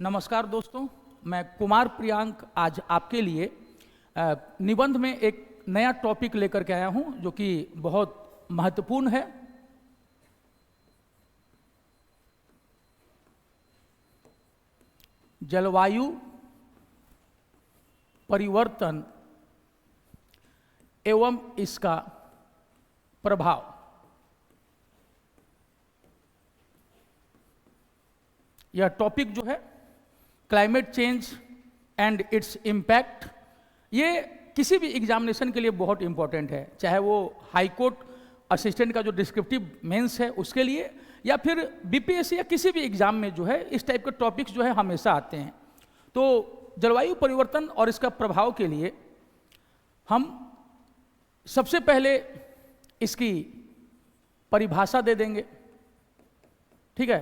नमस्कार दोस्तों, मैं कुमार प्रियांक आज आपके लिए निबंध में एक नया टॉपिक लेकर के आया हूं जो कि बहुत महत्वपूर्ण है। जलवायु परिवर्तन एवं इसका प्रभाव। यह टॉपिक जो है climate change and its impact, ये किसी भी एग्जामिनेशन के लिए बहुत इंपॉर्टेंट है, चाहे वो हाई कोर्ट असिस्टेंट का जो डिस्क्रिप्टिव मेंस है उसके लिए या फिर बीपीएससी या किसी भी एग्जाम में जो है इस टाइप के टॉपिक्स जो है हमेशा आते हैं। तो जलवायु परिवर्तन और इसका प्रभाव के लिए हम सबसे पहले इसकी परिभाषा दे देंगे। ठीक है,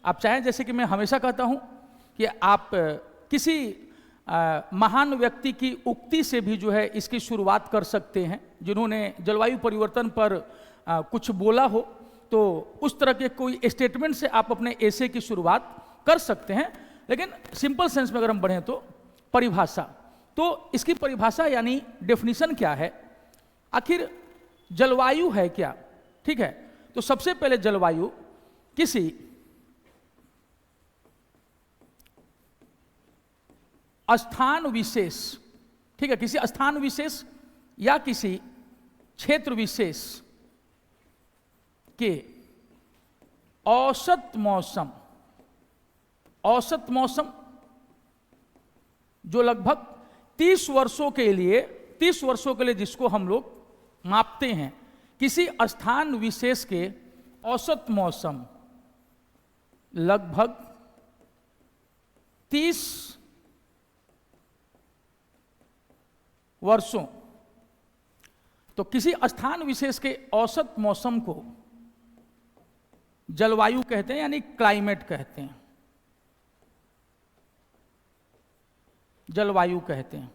आप चाहें, जैसे कि मैं हमेशा कहता हूं कि आप किसी महान व्यक्ति की उक्ति से भी जो है इसकी शुरुआत कर सकते हैं, जिन्होंने जलवायु परिवर्तन पर कुछ बोला हो, तो उस तरह के कोई स्टेटमेंट से आप अपने एसे की शुरुआत कर सकते हैं। लेकिन सिंपल सेंस में अगर हम बढ़ें तो परिभाषा, तो इसकी परिभाषा यानी डेफिनेशन क्या है, आखिर जलवायु है क्या। ठीक है, तो सबसे पहले जलवायु किसी स्थान विशेष, ठीक है, किसी स्थान विशेष या किसी क्षेत्र विशेष के औसत मौसम जो लगभग 30 वर्षों के लिए जिसको हम लोग मापते हैं, किसी स्थान विशेष के औसत मौसम लगभग 30 वर्षों, तो किसी स्थान विशेष के औसत मौसम को जलवायु कहते हैं, यानी क्लाइमेट कहते हैं, जलवायु कहते हैं।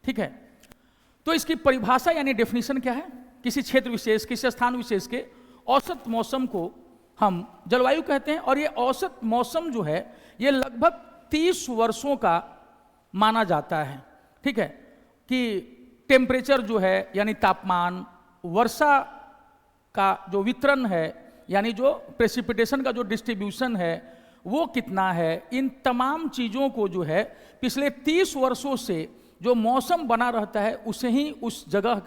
ठीक है, तो इसकी परिभाषा यानी डेफिनेशन क्या है, किसी क्षेत्र विशेष, किसी स्थान विशेष के औसत मौसम को हम जलवायु कहते हैं। और ये औसत मौसम जो है ये लगभग 30 वर्षों का माना जाता है। ठीक है, कि टेम्परेचर जो है यानी तापमान, वर्षा का जो वितरण है यानी जो प्रेसिपिटेशन का जो डिस्ट्रीब्यूशन है वो कितना है, इन तमाम चीज़ों को जो है पिछले 30 वर्षों से जो मौसम बना रहता है उसे ही उस जगह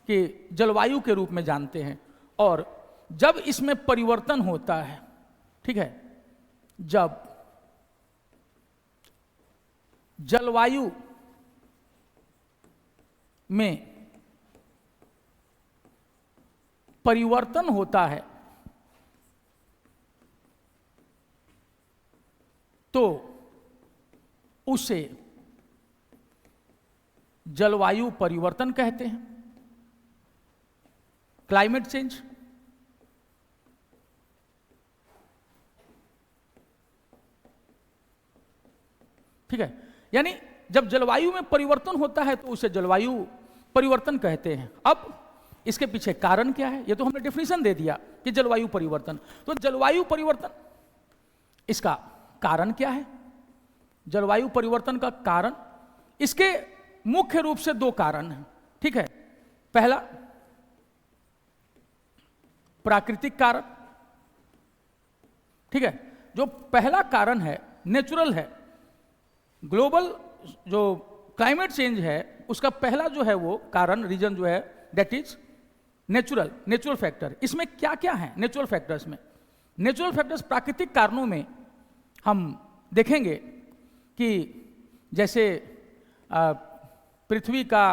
के जलवायु के रूप में जानते हैं। और जब इसमें परिवर्तन होता है, ठीक है, जब जलवायु में परिवर्तन होता है तो उसे जलवायु परिवर्तन कहते हैं, क्लाइमेट चेंज। ठीक है, यानी जब जलवायु में परिवर्तन होता है तो उसे जलवायु परिवर्तन कहते हैं। अब इसके पीछे कारण क्या है, ये तो हमने डेफिनेशन दे दिया कि जलवायु परिवर्तन। तो जलवायु परिवर्तन, इसका कारण क्या है, जलवायु परिवर्तन का कारण, इसके मुख्य रूप से 2 कारण हैं। ठीक है, पहला प्राकृतिक कारण। ठीक है, जो पहला कारण है नेचुरल है, ग्लोबल जो क्लाइमेट चेंज है उसका पहला जो है वो कारण, रीजन जो है, दैट इज नेचुरल फैक्टर। इसमें क्या क्या है नेचुरल फैक्टर्स में? नेचुरल फैक्टर्स प्राकृतिक कारणों में हम देखेंगे कि जैसे पृथ्वी का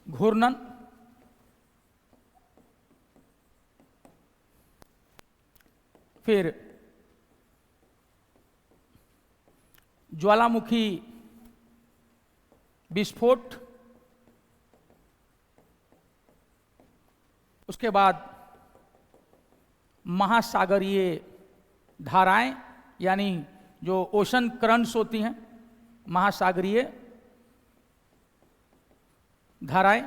घूर्णन, फिर ज्वालामुखी विस्फोट, उसके बाद महासागरीय धाराएं यानी जो ओशन करंट्स होती हैं, महासागरीय धाराएं,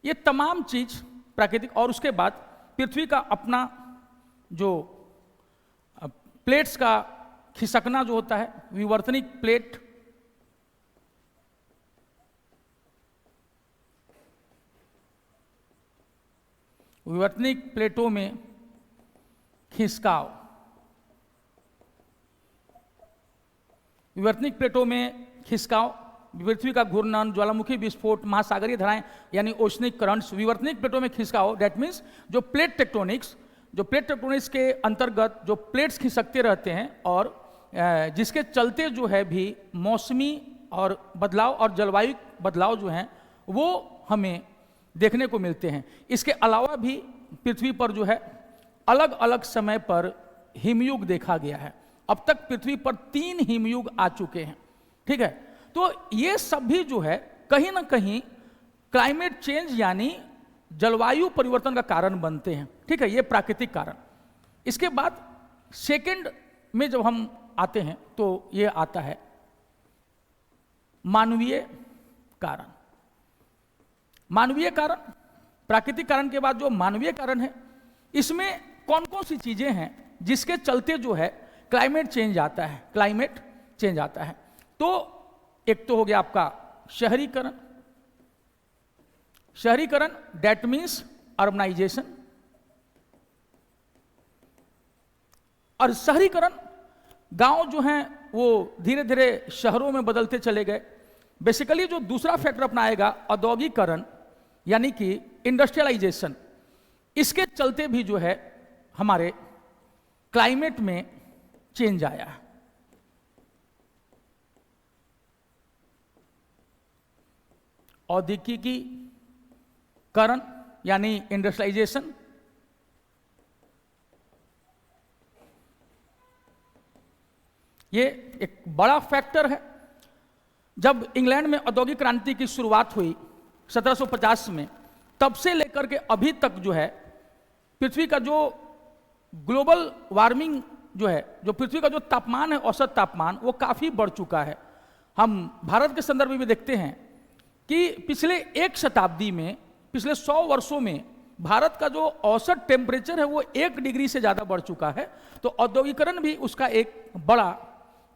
ये तमाम चीज प्राकृतिक। और उसके बाद पृथ्वी का अपना जो प्लेट्स का खिसकना जो होता है, विवर्तनिक प्लेट, विवर्तनिक प्लेटों में खिसकाव, विवर्तनिक प्लेटों में खिसकाव, पृथ्वी का घूर्णन, ज्वालामुखी विस्फोट, महासागरीय धाराएं यानी ओशनिक करंट्स, विवर्तनिक प्लेटों में खिसकाव, दैट मीन्स जो प्लेट टेक्टोनिक्स के अंतर्गत जो प्लेट्स खिसकते रहते हैं और जिसके चलते जो है भी मौसमी और बदलाव और जलवायु बदलाव जो हैं वो हमें देखने को मिलते हैं। इसके अलावा भी पृथ्वी पर जो है अलग अलग समय पर हिमयुग देखा गया है। अब तक पृथ्वी पर 3 हिमयुग आ चुके हैं, ठीक है। तो ये सब भी जो है कहीं ना कहीं क्लाइमेट चेंज यानी जलवायु परिवर्तन का कारण बनते हैं, ठीक है, ये प्राकृतिक कारण। इसके बाद सेकंड में जब हम आते हैं तो ये आता है मानवीय कारण। मानवीय कारण, प्राकृतिक कारण के बाद जो मानवीय कारण है, इसमें कौन कौन सी चीजें हैं जिसके चलते जो है क्लाइमेट चेंज आता है। तो एक तो हो गया आपका शहरीकरण, दैट मीन्स अर्बनाइजेशन। और शहरीकरण, गांव जो हैं वो धीरे धीरे शहरों में बदलते चले गए। बेसिकली जो दूसरा फैक्टर अपना आएगा औद्योगिकरण यानी कि इंडस्ट्रियलाइजेशन, इसके चलते भी जो है हमारे क्लाइमेट में चेंज आया है। औद्योगिकीकरण यानी इंडस्ट्रियलाइजेशन, ये एक बड़ा फैक्टर है। जब इंग्लैंड में औद्योगिक क्रांति की शुरुआत हुई 1750 में, तब से लेकर के अभी तक जो है पृथ्वी का जो ग्लोबल वार्मिंग जो है, जो पृथ्वी का जो तापमान है, औसत तापमान, वो काफ़ी बढ़ चुका है। हम भारत के संदर्भ में भी देखते हैं कि पिछले 1 शताब्दी में, पिछले 100 वर्षों में भारत का जो औसत टेम्परेचर है वो 1 डिग्री से ज़्यादा बढ़ चुका है। तो औद्योगिकरण भी उसका एक बड़ा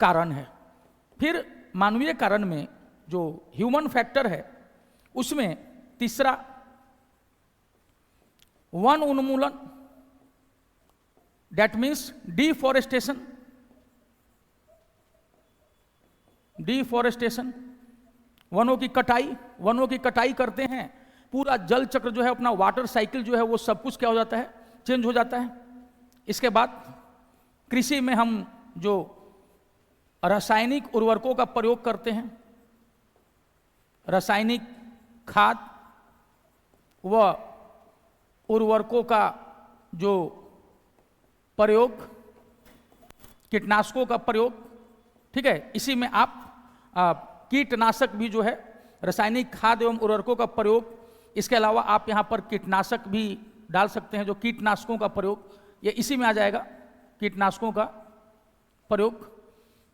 कारण है। फिर मानवीय कारण में जो ह्यूमन फैक्टर है, उसमें तीसरा वन उन्मूलन, दैट मीन्स डिफॉरेस्टेशन, वनों की कटाई करते हैं। पूरा जल चक्र जो है, अपना वाटर साइकिल जो है, वो सब कुछ क्या हो जाता है, चेंज हो जाता है। इसके बाद कृषि में हम जो रासायनिक उर्वरकों का प्रयोग करते हैं, रासायनिक खाद व उर्वरकों का जो प्रयोग, कीटनाशकों का प्रयोग, ठीक है, इसी में आप कीटनाशक भी जो है, रासायनिक खाद एवं उर्वरकों का प्रयोग, इसके अलावा आप यहाँ पर कीटनाशक भी डाल सकते हैं। जो कीटनाशकों का प्रयोग, ये इसी में आ जाएगा, कीटनाशकों का प्रयोग।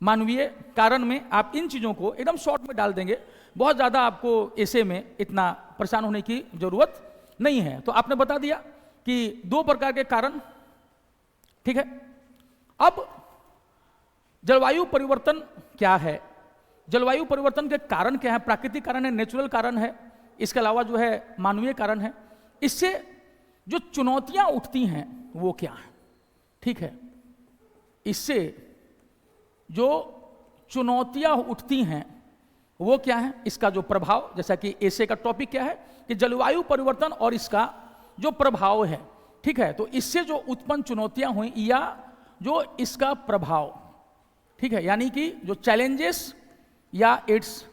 मानवीय कारण में आप इन चीज़ों को एकदम शॉर्ट में डाल देंगे, बहुत ज़्यादा आपको ऐसे में इतना परेशान होने की जरूरत नहीं है। तो आपने बता दिया कि 2 प्रकार के कारण, ठीक है। अब जलवायु परिवर्तन क्या है, जलवायु परिवर्तन के कारण क्या है? प्राकृतिक कारण है, नेचुरल कारण है, इसके अलावा जो है मानवीय कारण है। इससे जो चुनौतियां उठती हैं वो क्या है, ठीक है। इससे जो चुनौतियां उठती हैं वो क्या है, इसका जो प्रभाव, जैसा कि ऐसे का टॉपिक क्या है कि जलवायु परिवर्तन और इसका जो प्रभाव है, ठीक है। तो इससे जो उत्पन्न चुनौतियां हुई या जो इसका प्रभाव, ठीक है, यानी कि जो चैलेंजेस या इट्स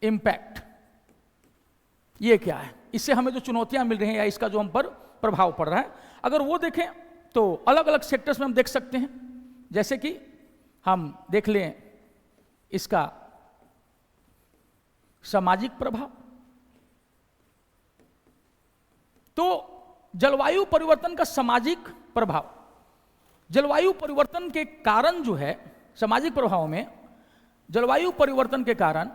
इम्पैक्ट, ये क्या है, इससे हमें जो चुनौतियां मिल रही हैं या इसका जो हम पर प्रभाव पड़ रहा है। अगर वो देखें तो अलग अलग सेक्टर्स में हम देख सकते हैं। जैसे कि हम देख लें इसका सामाजिक प्रभाव। तो जलवायु परिवर्तन का सामाजिक प्रभाव, जलवायु परिवर्तन के कारण जो है, सामाजिक प्रभाव में जलवायु परिवर्तन के कारण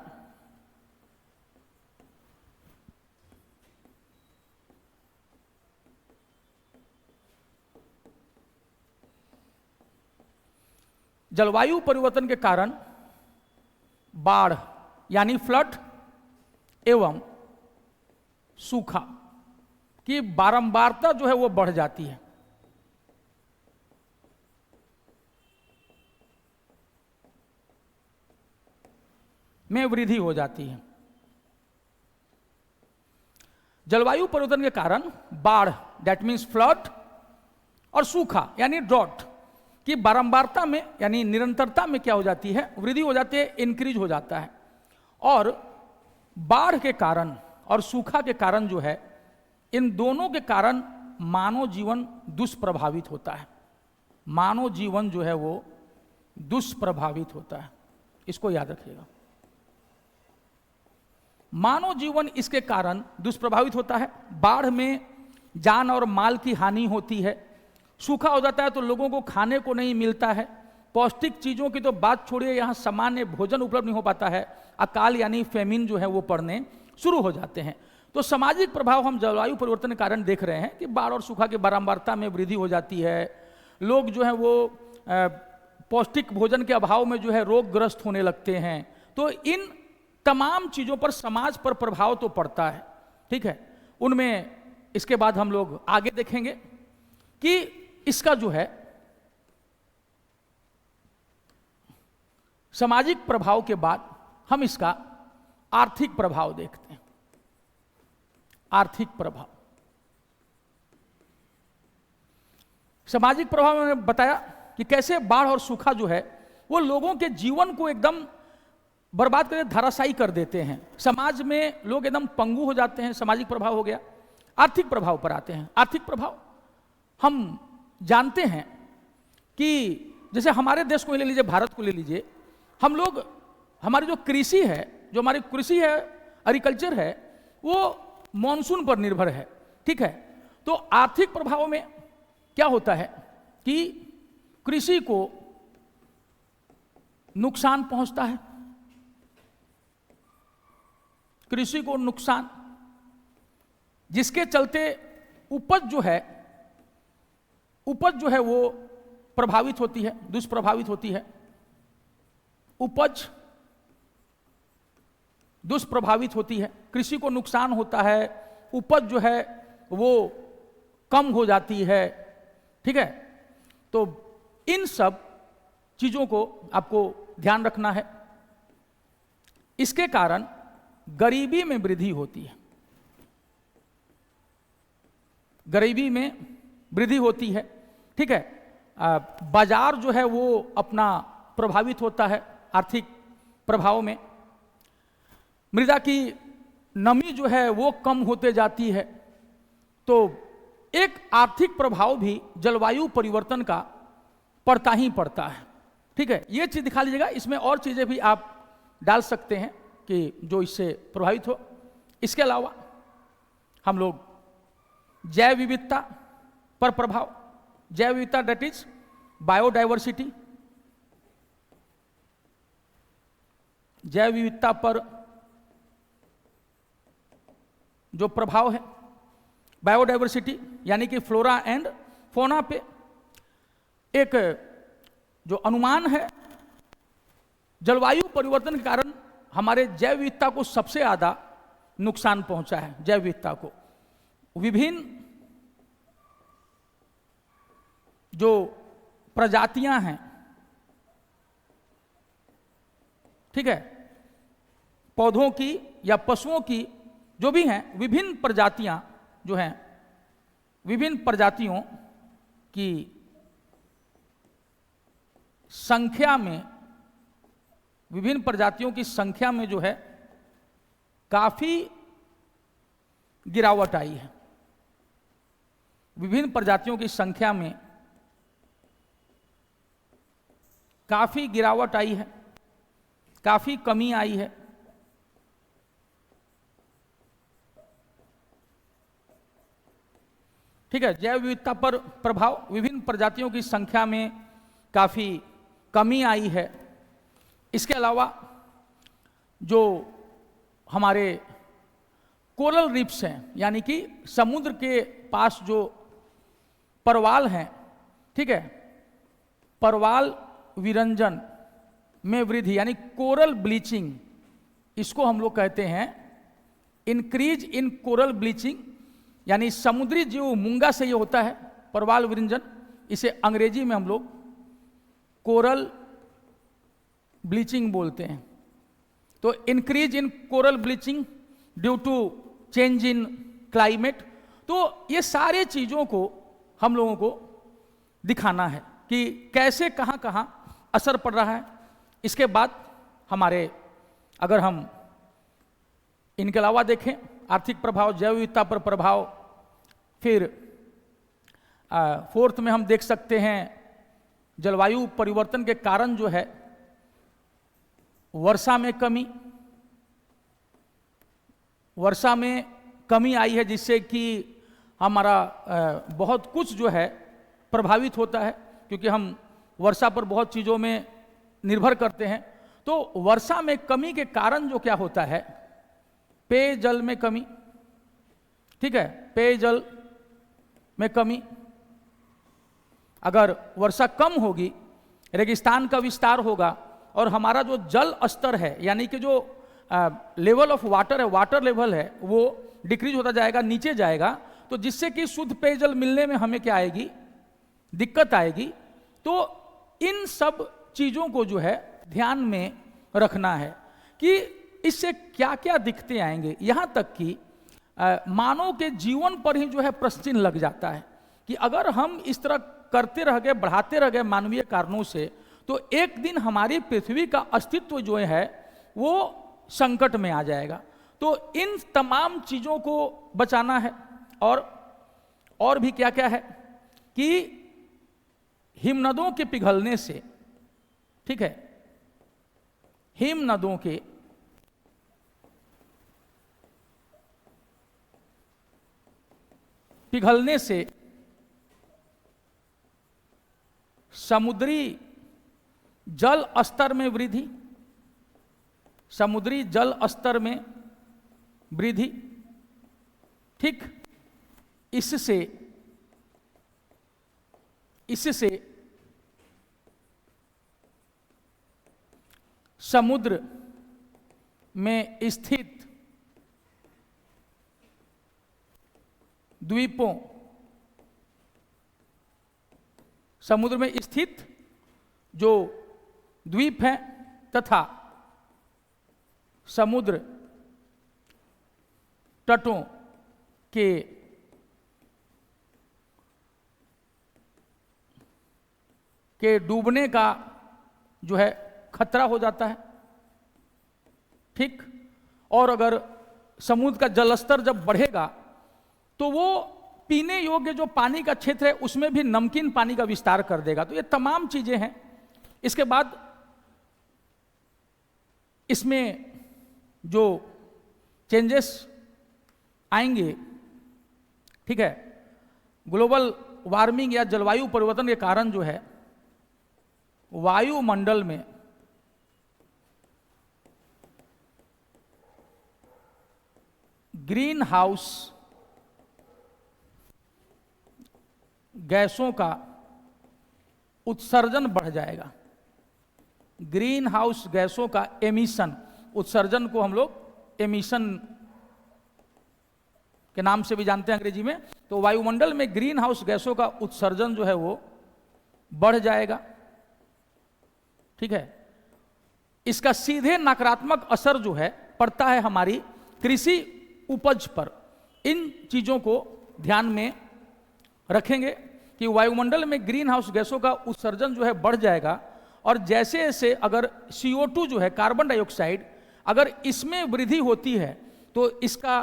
जलवायु परिवर्तन के कारण बाढ़ यानी फ्लड एवं सूखा की बारंबारता जो है वो बढ़ जाती है। में वृद्धि हो जाती है। जलवायु परिवर्तन के कारण बाढ़ दैट मीन्स फ्लड और सूखा यानी ड्रॉट की बारंबारता में यानी निरंतरता में क्या हो जाती है, वृद्धि हो जाती है, इंक्रीज हो जाता है। और बाढ़ के कारण और सूखा के कारण जो है, इन दोनों के कारण मानव जीवन दुष्प्रभावित होता है। मानव जीवन जो है वो दुष्प्रभावित होता है, इसको याद रखिएगा। मानव जीवन इसके कारण दुष्प्रभावित होता है। बाढ़ में जान और माल की हानि होती है। सूखा हो जाता है तो लोगों को खाने को नहीं मिलता है। पौष्टिक चीज़ों की तो बात छोड़िए, यहाँ सामान्य भोजन उपलब्ध नहीं हो पाता है। अकाल यानी फेमिन जो है वो पड़ने शुरू हो जाते हैं। तो सामाजिक प्रभाव हम जलवायु परिवर्तन के कारण देख रहे हैं कि बाढ़ और सूखा की बारंबारता में वृद्धि हो जाती है। लोग जो है वो पौष्टिक भोजन के अभाव में जो है रोगग्रस्त होने लगते हैं। तो इन तमाम चीज़ों पर समाज पर प्रभाव तो पड़ता है, ठीक है। उनमें इसके बाद हम लोग आगे देखेंगे कि इसका जो है सामाजिक प्रभाव के बाद हम इसका आर्थिक प्रभाव देखते हैं। आर्थिक प्रभाव, सामाजिक प्रभाव मैंने बताया कि कैसे बाढ़ और सूखा जो है वो लोगों के जीवन को एकदम बर्बाद करके धराशायी कर देते हैं। समाज में लोग एकदम पंगु हो जाते हैं। सामाजिक प्रभाव हो गया। आर्थिक प्रभाव पर आते हैं। आर्थिक प्रभाव हम जानते हैं कि जैसे हमारे देश को ले लीजिए, भारत को ले लीजिए, हम लोग हमारी जो कृषि है, जो हमारी कृषि है, एग्रीकल्चर है, वो मॉनसून पर निर्भर है, ठीक है। तो आर्थिक प्रभाव में क्या होता है कि कृषि को नुकसान पहुंचता है। कृषि को नुकसान, जिसके चलते उपज जो है वो प्रभावित होती है, दुष्प्रभावित होती है। उपज दुष्प्रभावित होती है, कृषि को नुकसान होता है, उपज जो है वो कम हो जाती है, ठीक है। तो इन सब चीज़ों को आपको ध्यान रखना है। इसके कारण गरीबी में वृद्धि होती है। गरीबी में वृद्धि होती है, ठीक है। बाजार जो है वो अपना प्रभावित होता है आर्थिक प्रभाव में। मृदा की नमी जो है वो कम होते जाती है। तो एक आर्थिक प्रभाव भी जलवायु परिवर्तन का पड़ता ही पड़ता है, ठीक है। ये चीज़ दिखा लीजिएगा। इसमें और चीज़ें भी आप डाल सकते हैं कि जो इससे प्रभावित हो। इसके अलावा हम लोग जैव विविधता पर प्रभाव, जैव विविधता दैट इज बायोडाइवर्सिटी, जैव विविधता पर जो प्रभाव है, बायोडाइवर्सिटी यानी कि फ्लोरा एंड फौना पे एक जो अनुमान है, जलवायु परिवर्तन के कारण हमारे जैव विविधता को सबसे ज़्यादा नुकसान पहुंचा है। जैव विविधता को विभिन्न जो प्रजातियां हैं, ठीक है, पौधों की या पशुओं की जो भी हैं, विभिन्न प्रजातियां जो हैं, विभिन्न प्रजातियों की संख्या में, विभिन्न प्रजातियों की संख्या में जो है काफी गिरावट आई है। विभिन्न प्रजातियों की संख्या में काफी गिरावट आई है, काफी कमी आई है। ठीक है, जैव विविधता पर प्रभाव, विभिन्न प्रजातियों की संख्या में काफी कमी आई है। इसके अलावा जो हमारे कोरल रीफ्स हैं, यानी कि समुद्र के पास जो परवाल हैं, ठीक है, परवाल विरंजन में वृद्धि यानी कोरल ब्लीचिंग, इसको हम लोग कहते हैं इंक्रीज इन कोरल ब्लीचिंग, यानी समुद्री जीव मूंगा से ये होता है परवाल विरंजन, इसे अंग्रेजी में हम लोग कोरल ब्लीचिंग बोलते हैं। तो increase in coral bleaching due to change in climate, तो ये सारे चीज़ों को हम लोगों को दिखाना है कि कैसे कहाँ कहाँ असर पड़ रहा है। इसके बाद हमारे, अगर हम इनके अलावा देखें, आर्थिक प्रभाव, जैव विविधता पर प्रभाव, फिर फोर्थ में हम देख सकते हैं जलवायु परिवर्तन के कारण जो है वर्षा में कमी, वर्षा में कमी आई है, जिससे कि हमारा बहुत कुछ जो है प्रभावित होता है, क्योंकि हम वर्षा पर बहुत चीज़ों में निर्भर करते हैं। तो वर्षा में कमी के कारण जो क्या होता है, पेयजल में कमी, ठीक है, पेयजल में कमी, अगर वर्षा कम होगी, रेगिस्तान का विस्तार होगा और हमारा जो जल स्तर है, यानी कि जो लेवल ऑफ वाटर है, वाटर लेवल है, वो डिक्रीज होता जाएगा, नीचे जाएगा, तो जिससे कि शुद्ध पेयजल मिलने में हमें क्या आएगी, दिक्कत आएगी। तो इन सब चीज़ों को जो है ध्यान में रखना है कि इससे क्या क्या दिक्कतें आएंगे। यहाँ तक कि मानव के जीवन पर ही जो है प्रश्न चिन्ह लग जाता है कि अगर हम इस तरह करते रह गए, बढ़ाते रह गए मानवीय कारणों से, तो एक दिन हमारी पृथ्वी का अस्तित्व जो है वो संकट में आ जाएगा। तो इन तमाम चीज़ों को बचाना है। और भी क्या क्या है कि हिमनदों के पिघलने से, ठीक है, हिमनदों के पिघलने से समुद्री जल स्तर में वृद्धि, समुद्री जल स्तर में वृद्धि, ठीक, इससे समुद्र में स्थित द्वीपों, समुद्र में स्थित जो द्वीप हैं तथा समुद्र तटों के डूबने का जो है खतरा हो जाता है, ठीक। और अगर समुद्र का जलस्तर जब बढ़ेगा तो वो पीने योग्य जो पानी का क्षेत्र है उसमें भी नमकीन पानी का विस्तार कर देगा। तो ये तमाम चीजें हैं। इसके बाद इसमें जो चेंजेस आएंगे, ठीक है, ग्लोबल वार्मिंग या जलवायु परिवर्तन के कारण जो है वायुमंडल में ग्रीन हाउस गैसों का उत्सर्जन बढ़ जाएगा। ग्रीन हाउस गैसों का एमिशन, उत्सर्जन को हम लोग एमिशन के नाम से भी जानते हैं अंग्रेजी में। तो वायुमंडल में ग्रीन हाउस गैसों का उत्सर्जन जो है वो बढ़ जाएगा, ठीक है। इसका सीधे नकारात्मक असर जो है पड़ता है हमारी कृषि उपज पर। इन चीज़ों को ध्यान में रखेंगे कि वायुमंडल में ग्रीन हाउस गैसों का उत्सर्जन जो है बढ़ जाएगा, और जैसे जैसे अगर CO2 जो है कार्बन डाइऑक्साइड, अगर इसमें वृद्धि होती है तो इसका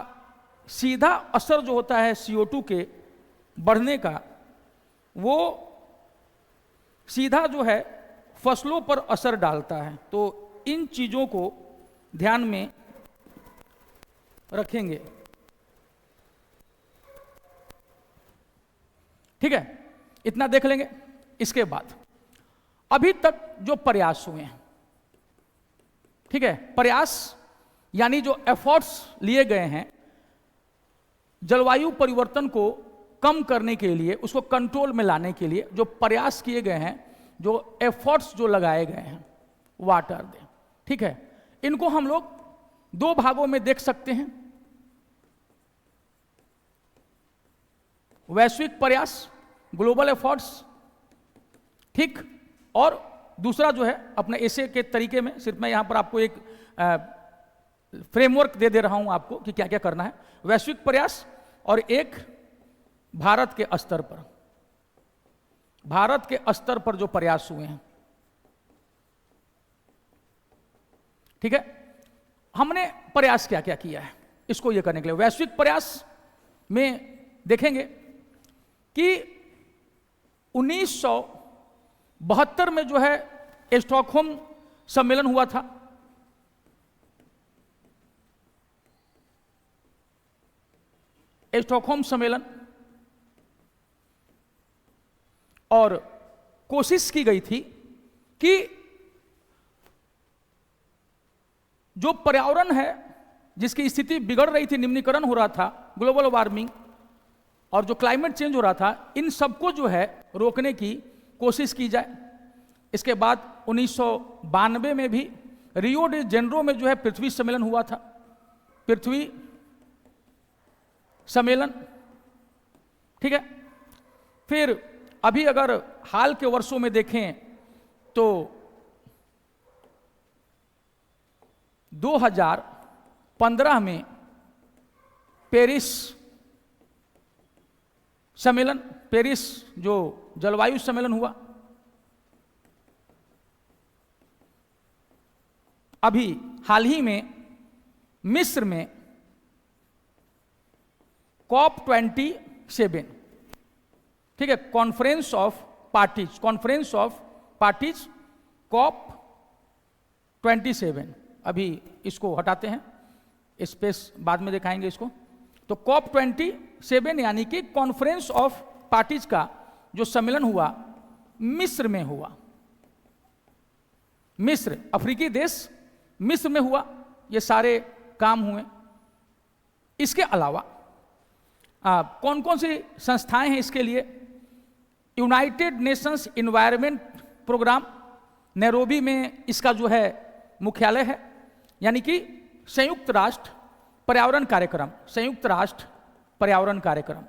सीधा असर जो होता है CO2 के बढ़ने का, वो सीधा जो है फसलों पर असर डालता है। तो इन चीज़ों को ध्यान में रखेंगे, ठीक है। इतना देख लेंगे। इसके बाद अभी तक जो प्रयास हुए हैं, ठीक है, प्रयास यानी जो एफर्ट्स लिए गए हैं जलवायु परिवर्तन को कम करने के लिए, उसको कंट्रोल में लाने के लिए जो प्रयास किए गए हैं, जो एफर्ट्स जो लगाए गए हैं व्हाट आर दे, ठीक है। इनको हम लोग दो भागों में देख सकते हैं, वैश्विक प्रयास ग्लोबल एफर्ट्स, ठीक, और दूसरा जो है अपने ऐसे के तरीके में, सिर्फ मैं यहां पर आपको एक फ्रेमवर्क दे रहा हूं आपको कि क्या क्या करना है, वैश्विक प्रयास और एक भारत के स्तर पर, भारत के स्तर पर जो प्रयास हुए हैं, ठीक है। हमने प्रयास क्या क्या किया है इसको ये करने के लिए। वैश्विक प्रयास में देखेंगे कि 1972 में जो है स्टॉकहोम सम्मेलन हुआ था, स्टॉकहोम सम्मेलन, और कोशिश की गई थी कि जो पर्यावरण है जिसकी स्थिति बिगड़ रही थी, निम्नीकरण हो रहा था, ग्लोबल वार्मिंग और जो क्लाइमेट चेंज हो रहा था, इन सबको जो है रोकने की कोशिश की जाए। इसके बाद 1992 में भी रियो डे जेनेरो में जो है पृथ्वी सम्मेलन हुआ था, पृथ्वी सम्मेलन, ठीक है। फिर अभी अगर हाल के वर्षों में देखें तो 2015 में पेरिस सम्मेलन, पेरिस जो जलवायु सम्मेलन हुआ, अभी हाल ही में मिस्र में COP27, ठीक है, conference of parties, conference of parties COP27, अभी इसको हटाते हैं, स्पेस बाद में दिखाएंगे इसको। तो COP27 यानी कि कॉन्फ्रेंस ऑफ पार्टीज का जो सम्मेलन हुआ मिस्र में हुआ, मिस्र अफ्रीकी देश मिस्र में हुआ, ये सारे काम हुए। इसके अलावा कौन कौन सी संस्थाएं हैं इसके लिए? United Nations Environment Programme, Nairobi में इसका जो है मुख्यालय है, यानी कि संयुक्त राष्ट्र पर्यावरण कार्यक्रम, संयुक्त राष्ट्र पर्यावरण कार्यक्रम।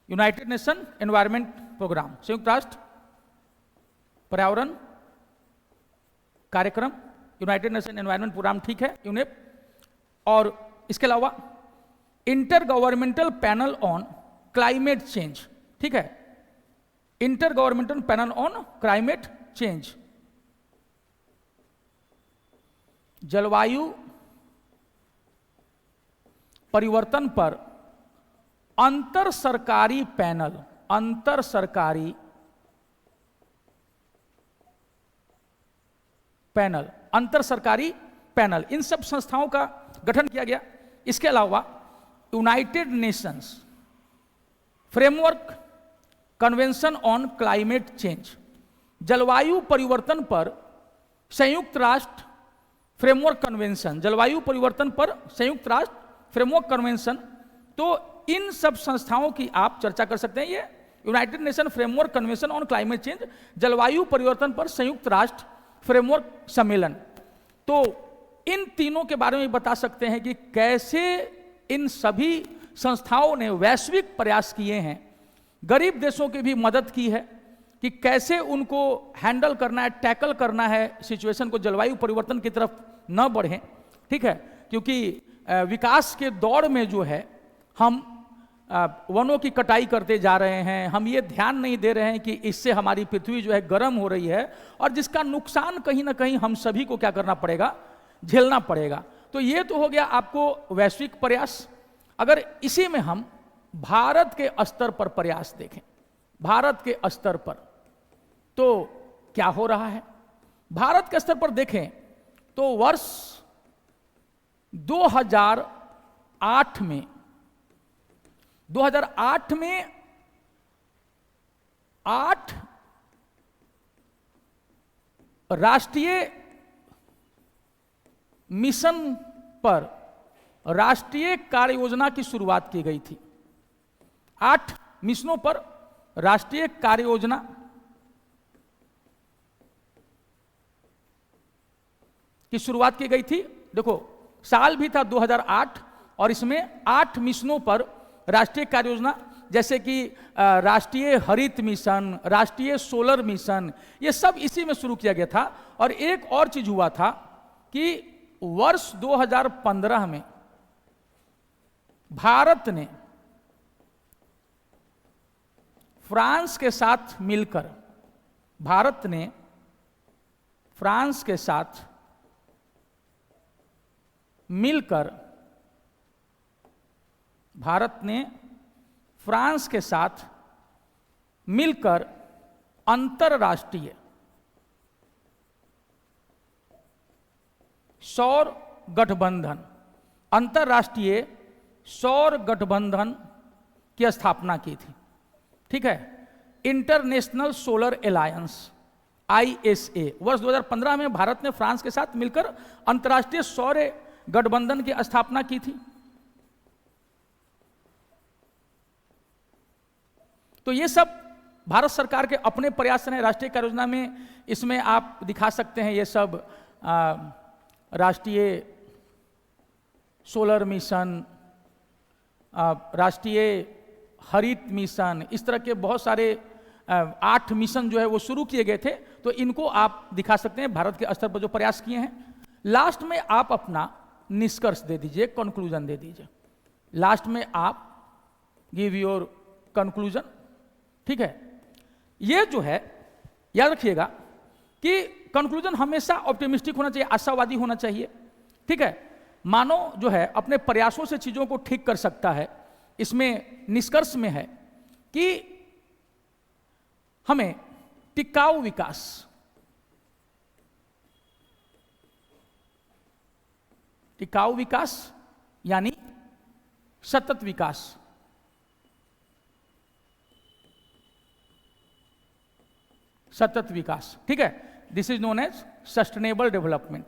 यूनाइटेड नेशन एनवायरनमेंट प्रोग्राम, संयुक्त राष्ट्र पर्यावरण कार्यक्रम, यूनाइटेड नेशन एनवायरनमेंट प्रोग्राम, ठीक है, यूनेप। और इसके अलावा inter governmental panel on climate change, ठीक है, inter governmental panel on climate change, जलवायु परिवर्तन पर अंतर सरकारी पैनल, अंतर सरकारी पैनल, अंतर सरकारी पैनल, इन सब संस्थाओं का गठन किया गया। इसके अलावा United Nations framework convention on climate change, जलवायु परिवर्तन पर संयुक्त राष्ट्र फ्रेमवर्क कन्वेंशन, जलवायु परिवर्तन पर संयुक्त राष्ट्र फ्रेमवर्क कन्वेंशन। तो इन सब संस्थाओं की आप चर्चा कर सकते हैं। ये United nation framework convention on climate change, जलवायु परिवर्तन पर संयुक्त राष्ट्र फ्रेमवर्क सम्मेलन। तो इन तीनों के बारे में बता सकते हैं कि कैसे इन सभी संस्थाओं ने वैश्विक प्रयास किए हैं, गरीब देशों की भी मदद की है कि कैसे उनको हैंडल करना है, टैकल करना है सिचुएशन को, जलवायु परिवर्तन की तरफ न बढ़ें, ठीक है। क्योंकि विकास के दौर में जो है हम वनों की कटाई करते जा रहे हैं, हम ये ध्यान नहीं दे रहे हैं कि इससे हमारी पृथ्वी जो है गर्म हो रही है और जिसका नुकसान कहीं ना कहीं हम सभी को क्या करना पड़ेगा, झेलना पड़ेगा। तो ये तो हो गया आपको वैश्विक प्रयास। अगर इसी में हम भारत के स्तर पर प्रयास देखें, भारत के स्तर पर तो क्या हो रहा है, भारत के स्तर पर देखें तो वर्ष 2008 में 8 राष्ट्रीय मिशन पर राष्ट्रीय कार्य योजना की शुरुआत की गई थी? 8 मिशनों पर राष्ट्रीय कार्य योजना की शुरुआत की गई थी। देखो, साल भी था 2008 और इसमें 8 मिशनों पर राष्ट्रीय कार्य योजना, जैसे कि राष्ट्रीय हरित मिशन, राष्ट्रीय सोलर मिशन, ये सब इसी में शुरू किया गया था। और एक और चीज हुआ था कि वर्ष 2015 में भारत ने फ्रांस के साथ मिलकर अंतरराष्ट्रीय सौर गठबंधन की स्थापना की थी। ठीक है, इंटरनेशनल सोलर अलायंस ISA। वर्ष 2015 में भारत ने फ्रांस के साथ मिलकर अंतर्राष्ट्रीय सौर गठबंधन की स्थापना की थी। तो ये सब भारत सरकार के अपने प्रयास हैं राष्ट्रीय कार्य योजना में। इसमें आप दिखा सकते हैं ये सब राष्ट्रीय सोलर मिशन, राष्ट्रीय हरित मिशन, इस तरह के बहुत सारे 8 मिशन जो है वो शुरू किए गए थे। तो इनको आप दिखा सकते हैं भारत के स्तर पर जो प्रयास किए हैं। लास्ट में आप अपना निष्कर्ष दे दीजिए, कंक्लूजन दे दीजिए। लास्ट में आप गिव योर कंक्लूजन। ठीक है, ये जो है याद रखिएगा कि कंक्लूजन हमेशा ऑप्टिमिस्टिक होना चाहिए, आशावादी होना चाहिए। ठीक है, मानव जो है अपने प्रयासों से चीजों को ठीक कर सकता है। इसमें निष्कर्ष में है कि हमें टिकाऊ विकास यानी सतत विकास, ठीक है, this is known as sustainable development.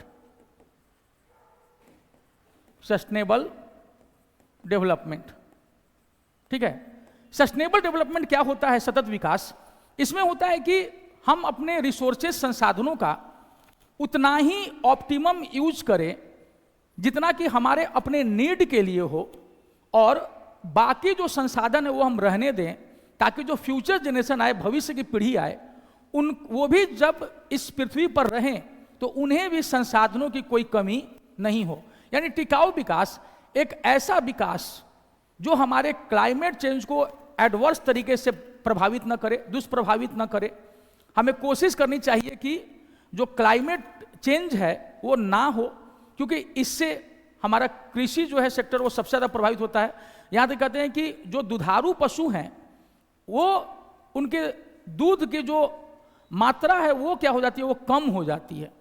ठीक है, सस्टेनेबल डेवलपमेंट क्या होता है? सतत विकास इसमें होता है कि हम अपने रिसोर्सेज, संसाधनों का उतना ही ऑप्टिमम यूज करें जितना कि हमारे अपने नीड के लिए हो, और बाकी जो संसाधन है वो हम रहने दें, ताकि जो फ्यूचर जनरेशन आए, भविष्य की पीढ़ी आए, वो भी जब इस पृथ्वी पर रहें तो उन्हें भी संसाधनों की कोई कमी नहीं हो। यानी टिकाऊ विकास एक ऐसा विकास जो हमारे क्लाइमेट चेंज को एडवर्स तरीके से प्रभावित न करे, दुष्प्रभावित न करे। हमें कोशिश करनी चाहिए कि जो क्लाइमेट चेंज है वो ना हो, क्योंकि इससे हमारा कृषि जो है सेक्टर वो सबसे ज़्यादा प्रभावित होता है। यहाँ तक कहते हैं कि जो दुधारू पशु हैं वो, उनके दूध की जो मात्रा है वो क्या हो जाती है, वो कम हो जाती है।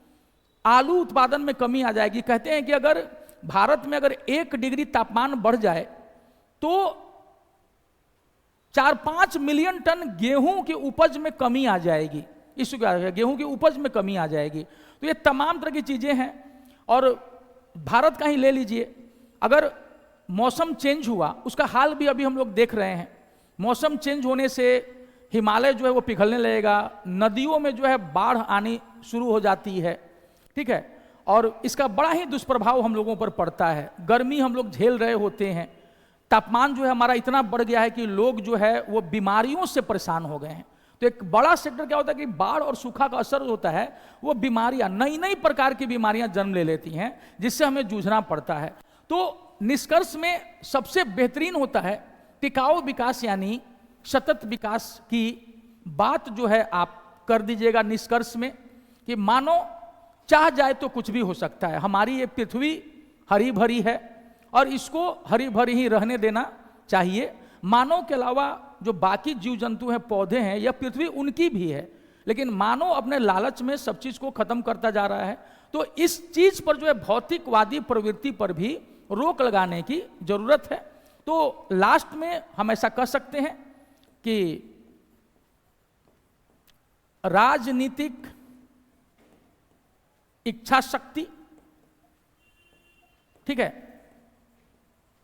आलू उत्पादन में कमी आ जाएगी। कहते हैं कि अगर भारत में अगर 1 डिग्री तापमान बढ़ जाए तो 4-5 मिलियन टन गेहूं की उपज में कमी आ जाएगी। इसको क्या है, गेहूं की उपज में कमी आ जाएगी। तो ये तमाम तरह की चीजें हैं। और भारत का ही ले लीजिए, अगर मौसम चेंज हुआ, उसका हाल भी अभी हम लोग देख रहे हैं। मौसम चेंज होने से हिमालय जो है वो पिघलने लगेगा, नदियों में जो है बाढ़ आनी शुरू हो जाती है। ठीक है, और इसका बड़ा ही दुष्प्रभाव हम लोगों पर पड़ता है। गर्मी हम लोग झेल रहे होते हैं, तापमान जो है हमारा इतना बढ़ गया है कि लोग जो है वो बीमारियों से परेशान हो गए हैं। तो एक बड़ा सेक्टर क्या होता है कि बाढ़ और सूखा का असर होता है, वो बीमारियां, नई नई प्रकार की बीमारियां जन्म ले लेती हैं, जिससे हमें जूझना पड़ता है। तो निष्कर्ष में सबसे बेहतरीन होता है टिकाऊ विकास यानी सतत विकास की बात जो है आप कर दीजिएगा निष्कर्ष में, कि मानो चाह जाए तो कुछ भी हो सकता है। हमारी ये पृथ्वी हरी भरी है और इसको हरी भरी ही रहने देना चाहिए। मानव के अलावा जो बाकी जीव जंतु हैं, पौधे हैं, यह पृथ्वी उनकी भी है, लेकिन मानव अपने लालच में सब चीज को खत्म करता जा रहा है। तो इस चीज पर जो है भौतिकवादी प्रवृत्ति पर भी रोक लगाने की जरूरत है। तो लास्ट में हम ऐसा कह सकते हैं कि राजनीतिक इच्छा शक्ति, ठीक है,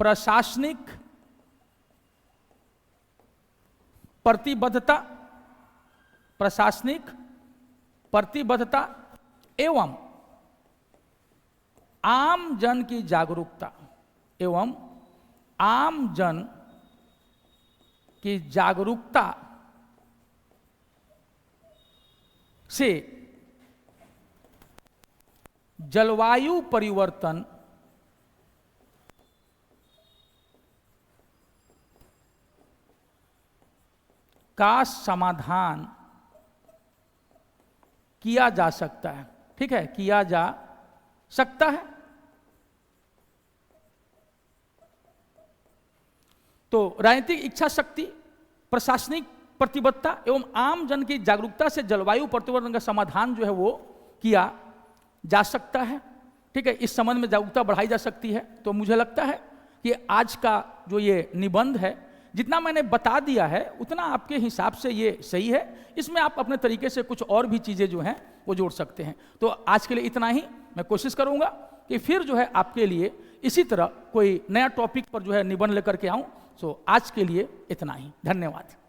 प्रशासनिक प्रतिबद्धता, प्रशासनिक प्रतिबद्धता एवं आम जन की जागरूकता, एवं आम जन की जागरूकता से जलवायु परिवर्तन का समाधान किया जा सकता है। ठीक है, किया जा सकता है। तो राजनीतिक इच्छा शक्ति, प्रशासनिक प्रतिबद्धता एवं आम जन की जागरूकता से जलवायु परिवर्तन का समाधान जो है वो किया जा सकता है। ठीक है, इस संबंध में जागरूकता बढ़ाई जा सकती है। तो मुझे लगता है कि आज का जो ये निबंध है, जितना मैंने बता दिया है उतना आपके हिसाब से ये सही है। इसमें आप अपने तरीके से कुछ और भी चीज़ें जो हैं वो जोड़ सकते हैं। तो आज के लिए इतना ही। मैं कोशिश करूंगा कि फिर जो है आपके लिए इसी तरह कोई नया टॉपिक पर जो है निबंध लेकर के आऊं। सो आज के लिए इतना ही। धन्यवाद।